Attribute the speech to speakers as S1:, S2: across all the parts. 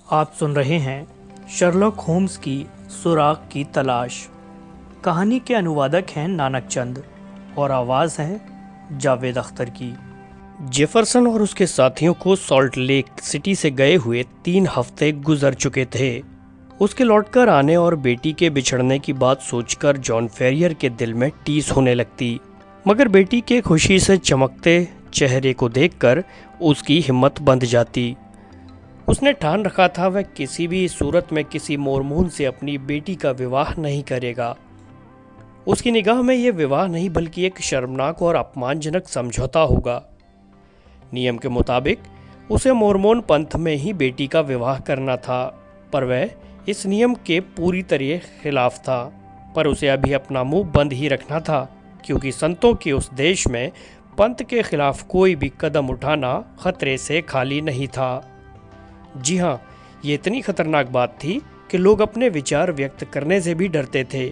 S1: आप सुन रहे हैं शर्लॉक होम्स की सुराग की तलाश। कहानी के अनुवादक हैं नानक चंद और आवाज़ है जावेद अख्तर की। जेफरसन और उसके साथियों को सॉल्ट लेक सिटी से गए हुए 3 हफ्ते गुजर चुके थे। उसके लौटकर आने और बेटी के बिछड़ने की बात सोचकर जॉन फेरियर के दिल में टीस होने लगती, मगर बेटी के खुशी से चमकते चेहरे को देखकर उसकी हिम्मत बंध जाती। उसने ठान रखा था वह किसी भी सूरत में किसी मोरमून से अपनी बेटी का विवाह नहीं करेगा। उसकी निगाह में यह विवाह नहीं बल्कि एक शर्मनाक और अपमानजनक समझौता होगा। नियम के मुताबिक उसे मोरमोन पंथ में ही बेटी का विवाह करना था, पर वह इस नियम के पूरी तरह खिलाफ था। पर उसे अभी अपना मुंह बंद ही रखना था, क्योंकि संतों के उस देश में पंथ के खिलाफ कोई भी कदम उठाना खतरे से खाली नहीं था। जी हाँ, ये इतनी खतरनाक बात थी कि लोग अपने विचार व्यक्त करने से भी डरते थे।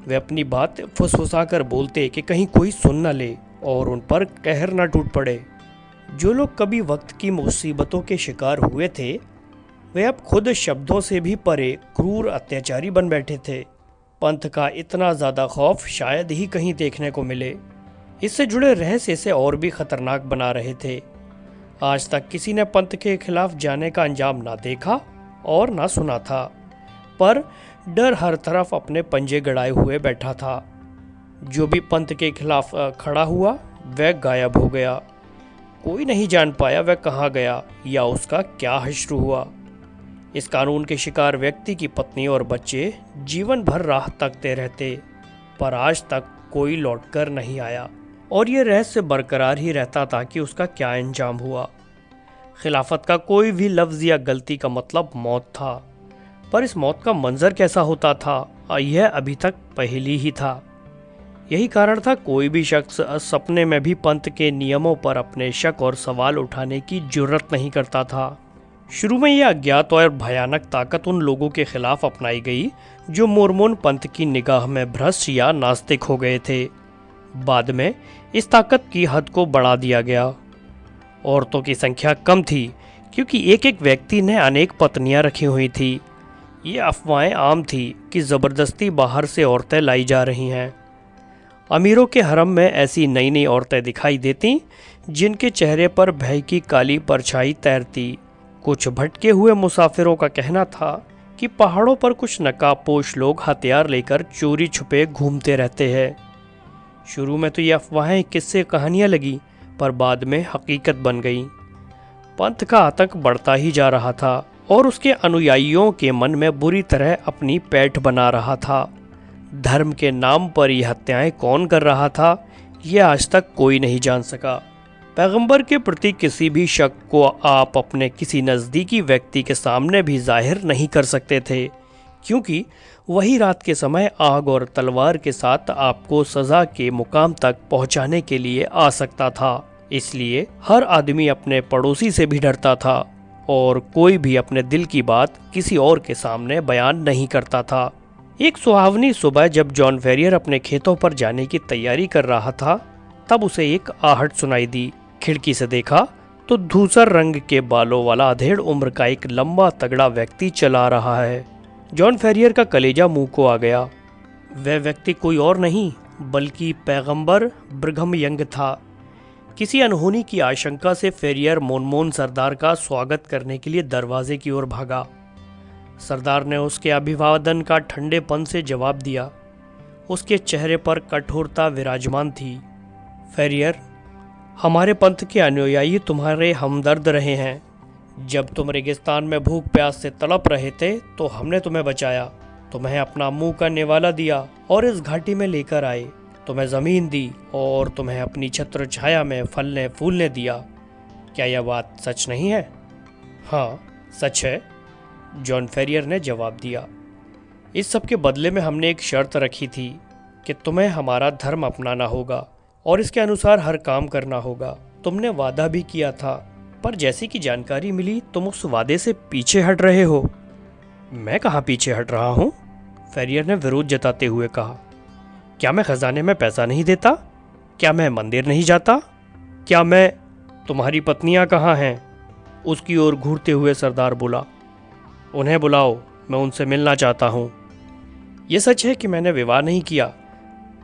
S1: वे अपनी बात फुसफुसाकर बोलते कि कहीं कोई सुन न ले और उन पर कहर न टूट पड़े। जो लोग कभी वक्त की मुसीबतों के शिकार हुए थे, वे अब खुद शब्दों से भी परे क्रूर अत्याचारी बन बैठे थे। पंथ का इतना ज़्यादा खौफ शायद ही कहीं देखने को मिले। इससे जुड़े रहस्य इसे और भी खतरनाक बना रहे थे। आज तक किसी ने पंथ के खिलाफ जाने का अंजाम ना देखा और ना सुना था, पर डर हर तरफ अपने पंजे गड़ाए हुए बैठा था। जो भी पंथ के खिलाफ खड़ा हुआ वह गायब हो गया। कोई नहीं जान पाया वह कहाँ गया या उसका क्या हश्र हुआ। इस कानून के शिकार व्यक्ति की पत्नी और बच्चे जीवन भर राह तकते रहते, पर आज तक कोई लौटकर नहीं आया और ये रहस्य बरकरार ही रहता था कि उसका क्या अंजाम हुआ। खिलाफत का कोई भी लफ्ज़ या गलती का मतलब मौत था, पर इस मौत का मंजर कैसा होता था यह अभी तक पहेली ही था। यही कारण था कोई भी शख्स सपने में भी पंथ के नियमों पर अपने शक और सवाल उठाने की जुर्रत नहीं करता था। शुरू में यह अज्ञात और भयानक ताकत उन लोगों के खिलाफ अपनाई गई जो मोरमोन पंथ की निगाह में भ्रष्ट या नास्तिक हो गए थे। बाद में इस ताकत की हद को बढ़ा दिया गया। औरतों की संख्या कम थी, क्योंकि एक एक व्यक्ति ने अनेक पत्नियां रखी हुई थी। ये अफवाहें आम थी कि ज़बरदस्ती बाहर से औरतें लाई जा रही हैं। अमीरों के हरम में ऐसी नई नई औरतें दिखाई देती जिनके चेहरे पर भय की काली परछाई तैरती। कुछ भटके हुए मुसाफिरों का कहना था कि पहाड़ों पर कुछ नकाबपोश लोग हथियार लेकर चोरी छुपे घूमते रहते हैं। शुरू में तो ये अफवाहें किस्से कहानियां लगी, पर बाद में हकीकत बन गई। पंथ का आतंक बढ़ता ही जा रहा था और उसके अनुयायियों के मन में बुरी तरह अपनी पैठ बना रहा था। धर्म के नाम पर ये हत्याएं कौन कर रहा था, यह आज तक कोई नहीं जान सका। पैगंबर के प्रति किसी भी शक को आप अपने किसी नज़दीकी व्यक्ति के सामने भी जाहिर नहीं कर सकते थे, क्योंकि वही रात के समय आग और तलवार के साथ आपको सज़ा के मुकाम तक पहुंचाने के लिए आ सकता था। इसलिए हर आदमी अपने पड़ोसी से भी डरता था और कोई भी अपने दिल की बात किसी और के सामने बयान नहीं करता था। एक सुहावनी सुबह जब जॉन फेरियर अपने खेतों पर जाने की तैयारी कर रहा था, तब उसे एक आहट सुनाई दी। खिड़की से देखा तो धूसर रंग के बालों वाला अधेड़ उम्र का एक लंबा तगड़ा व्यक्ति चला रहा है। जॉन फेरियर का कलेजा मुंह को आ गया। वह व्यक्ति कोई और नहीं बल्कि पैगंबर ब्रिघम यंग था। किसी अनहोनी की आशंका से फेरियर मोनमोन सरदार का स्वागत करने के लिए दरवाजे की ओर भागा। सरदार ने उसके अभिवादन का ठंडेपन से जवाब दिया। उसके चेहरे पर कठोरता विराजमान थी। फेरियर, हमारे पंथ के अनुयायी तुम्हारे हमदर्द रहे हैं। जब तुम रेगिस्तान में भूख प्यास से तड़प रहे थे तो हमने तुम्हें बचाया, तुम्हें अपना मुंह का निवाला दिया और इस घाटी में लेकर आए। तुम्हें ज़मीन दी और तुम्हें अपनी छत्र छाया में फलने फूलने दिया। क्या यह बात सच नहीं है? हाँ, सच है, जॉन फेरियर ने जवाब दिया। इस सब के बदले में हमने एक शर्त रखी थी कि तुम्हें हमारा धर्म अपनाना होगा और इसके अनुसार हर काम करना होगा। तुमने वादा भी किया था, पर जैसी कि जानकारी मिली तुम उस वादे से पीछे हट रहे हो। मैं कहाँ पीछे हट रहा हूँ? फेरियर ने विरोध जताते हुए कहा। क्या मैं खजाने में पैसा नहीं देता? क्या मैं मंदिर नहीं जाता? क्या मैं... तुम्हारी पत्नियां कहाँ हैं? उसकी ओर घूरते हुए सरदार बोला। उन्हें बुलाओ, मैं उनसे मिलना चाहता हूँ। ये सच है कि मैंने विवाह नहीं किया,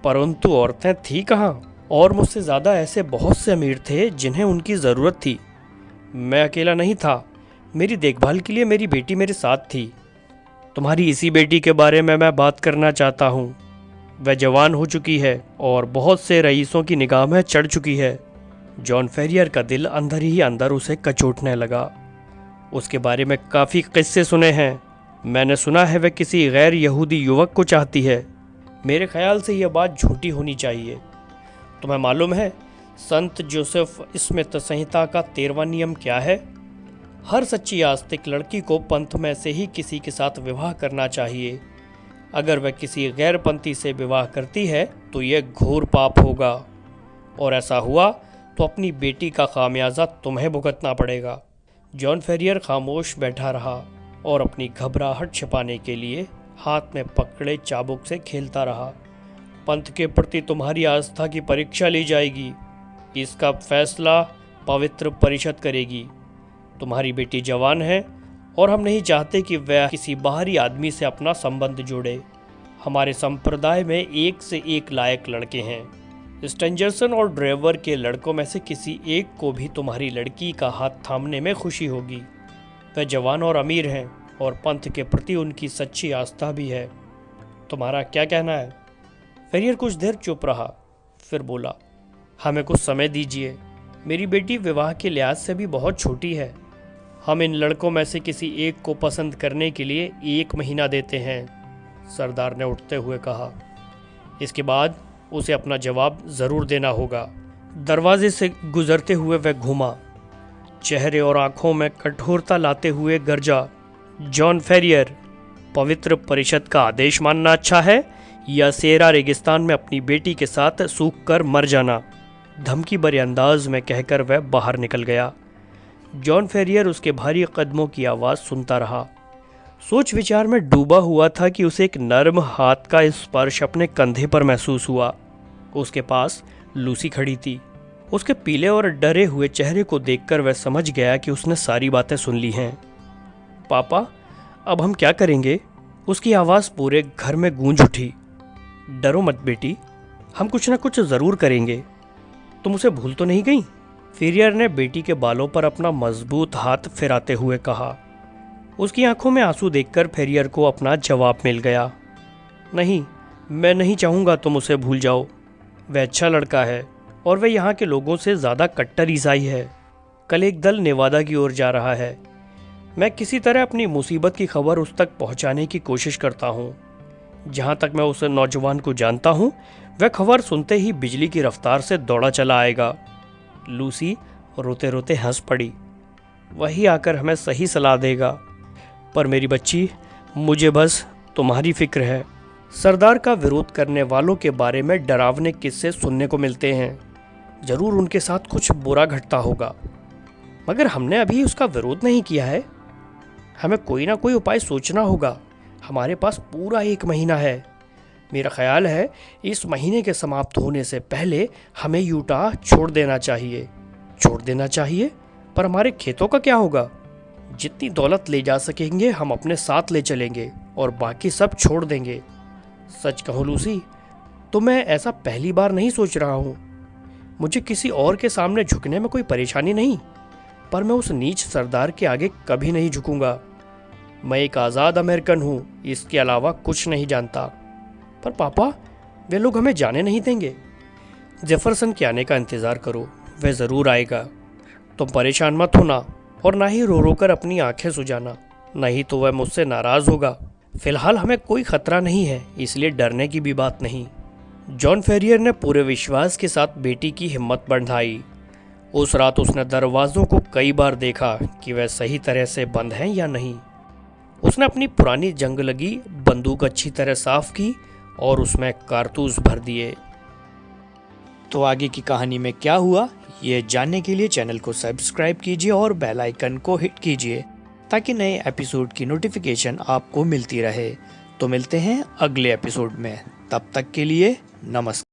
S1: परंतु औरतें थी कहाँ, और मुझसे ज़्यादा ऐसे बहुत से अमीर थे जिन्हें उनकी ज़रूरत थी। मैं अकेला नहीं था, मेरी देखभाल के लिए मेरी बेटी मेरे साथ थी। तुम्हारी इसी बेटी के बारे में मैं बात करना चाहता हूँ। वह जवान हो चुकी है और बहुत से रईसों की निगाह में चढ़ चुकी है। जॉन फेरियर का दिल अंदर ही अंदर उसे कचोटने लगा। उसके बारे में काफ़ी किस्से सुने हैं। मैंने सुना है वह किसी गैर यहूदी युवक को चाहती है। मेरे ख्याल से यह बात झूठी होनी चाहिए। तुम्हें मालूम है संत जोसेफ स्मिथ संहिता का 13वां नियम क्या है? हर सच्ची आस्तिक लड़की को पंथ में से ही किसी के साथ विवाह करना चाहिए। अगर वह किसी गैर पंथी से विवाह करती है तो यह घोर पाप होगा, और ऐसा हुआ तो अपनी बेटी का खामियाजा तुम्हें भुगतना पड़ेगा। जॉन फेरियर खामोश बैठा रहा और अपनी घबराहट छिपाने के लिए हाथ में पकड़े चाबुक से खेलता रहा। पंथ के प्रति तुम्हारी आस्था की परीक्षा ली जाएगी। इसका फैसला पवित्र परिषद करेगी। तुम्हारी बेटी जवान है और हम नहीं चाहते कि वह किसी बाहरी आदमी से अपना संबंध जोड़े। हमारे संप्रदाय में एक से एक लायक लड़के हैं। स्टेंजरसन और ड्राइवर के लड़कों में से किसी एक को भी तुम्हारी लड़की का हाथ थामने में खुशी होगी। वह जवान और अमीर हैं और पंथ के प्रति उनकी सच्ची आस्था भी है। तुम्हारा क्या कहना है? फेरियर कुछ देर चुप रहा, फिर बोला, हमें कुछ समय दीजिए। मेरी बेटी विवाह के लिहाज से भी बहुत छोटी है। हम इन लड़कों में से किसी एक को पसंद करने के लिए 1 महीना देते हैं, सरदार ने उठते हुए कहा। इसके बाद उसे अपना जवाब ज़रूर देना होगा। दरवाजे से गुजरते हुए वह घूमा, चेहरे और आंखों में कठोरता लाते हुए गरजा, जॉन फेरियर, पवित्र परिषद का आदेश मानना अच्छा है या सेरा रेगिस्तान में अपनी बेटी के साथ सूख कर मर जाना? धमकी भरे अंदाज में कहकर वह बाहर निकल गया। जॉन फेरियर उसके भारी कदमों की आवाज़ सुनता रहा। सोच विचार में डूबा हुआ था कि उसे एक नर्म हाथ का स्पर्श अपने कंधे पर महसूस हुआ। उसके पास लूसी खड़ी थी। उसके पीले और डरे हुए चेहरे को देखकर वह समझ गया कि उसने सारी बातें सुन ली हैं। पापा, अब हम क्या करेंगे? उसकी आवाज़ पूरे घर में गूंज उठी। डरो मत बेटी, हम कुछ ना कुछ ज़रूर करेंगे। तुम उसे भूल तो नहीं गई? फेरियर ने बेटी के बालों पर अपना मजबूत हाथ फिराते हुए कहा। उसकी आंखों में आंसू देखकर फेरियर को अपना जवाब मिल गया। नहीं, मैं नहीं चाहूँगा तुम उसे भूल जाओ। वह अच्छा लड़का है और वह यहाँ के लोगों से ज़्यादा कट्टर ईसाई है। कल एक दल नेवादा की ओर जा रहा है। मैं किसी तरह अपनी मुसीबत की खबर उस तक पहुँचाने की कोशिश करता हूँ। जहाँ तक मैं उस नौजवान को जानता हूँ, वह खबर सुनते ही बिजली की रफ्तार से दौड़ा चला आएगा। लूसी रोते रोते हंस पड़ी। वही आकर हमें सही सलाह देगा। पर मेरी बच्ची, मुझे बस तुम्हारी फिक्र है। सरदार का विरोध करने वालों के बारे में डरावने किस्से सुनने को मिलते हैं। जरूर उनके साथ कुछ बुरा घटता होगा, मगर हमने अभी उसका विरोध नहीं किया है। हमें कोई ना कोई उपाय सोचना होगा। हमारे पास पूरा 1 महीना है। मेरा ख्याल है इस महीने के समाप्त होने से पहले हमें यूटा छोड़ देना चाहिए। छोड़ देना चाहिए? पर हमारे खेतों का क्या होगा? जितनी दौलत ले जा सकेंगे हम अपने साथ ले चलेंगे और बाकी सब छोड़ देंगे। सच कहूँ लूसी, तो मैं ऐसा पहली बार नहीं सोच रहा हूँ। मुझे किसी और के सामने झुकने में कोई परेशानी नहीं, पर मैं उस नीच सरदार के आगे कभी नहीं झुकूंगा। मैं एक आज़ाद अमेरिकन हूँ, इसके अलावा कुछ नहीं जानता। पर पापा, वे लोग हमें जाने नहीं देंगे। जेफरसन के आने का इंतज़ार करो, वह ज़रूर आएगा। तुम परेशान मत होना और ना ही रो रो कर अपनी आंखें सुजाना, नहीं तो वह मुझसे नाराज़ होगा। फिलहाल हमें कोई खतरा नहीं है, इसलिए डरने की भी बात नहीं। जॉन फेरियर ने पूरे विश्वास के साथ बेटी की हिम्मत बढ़ाई। उस रात उसने दरवाज़ों को कई बार देखा कि वह सही तरह से बंद हैं या नहीं। उसने अपनी पुरानी जंग लगी बंदूक अच्छी तरह साफ की और उसमें कारतूस भर दिए। तो आगे की कहानी में क्या हुआ, ये जानने के लिए चैनल को सब्सक्राइब कीजिए और बेल आइकन को हिट कीजिए ताकि नए एपिसोड की नोटिफिकेशन आपको मिलती रहे। तो मिलते हैं अगले एपिसोड में, तब तक के लिए नमस्कार।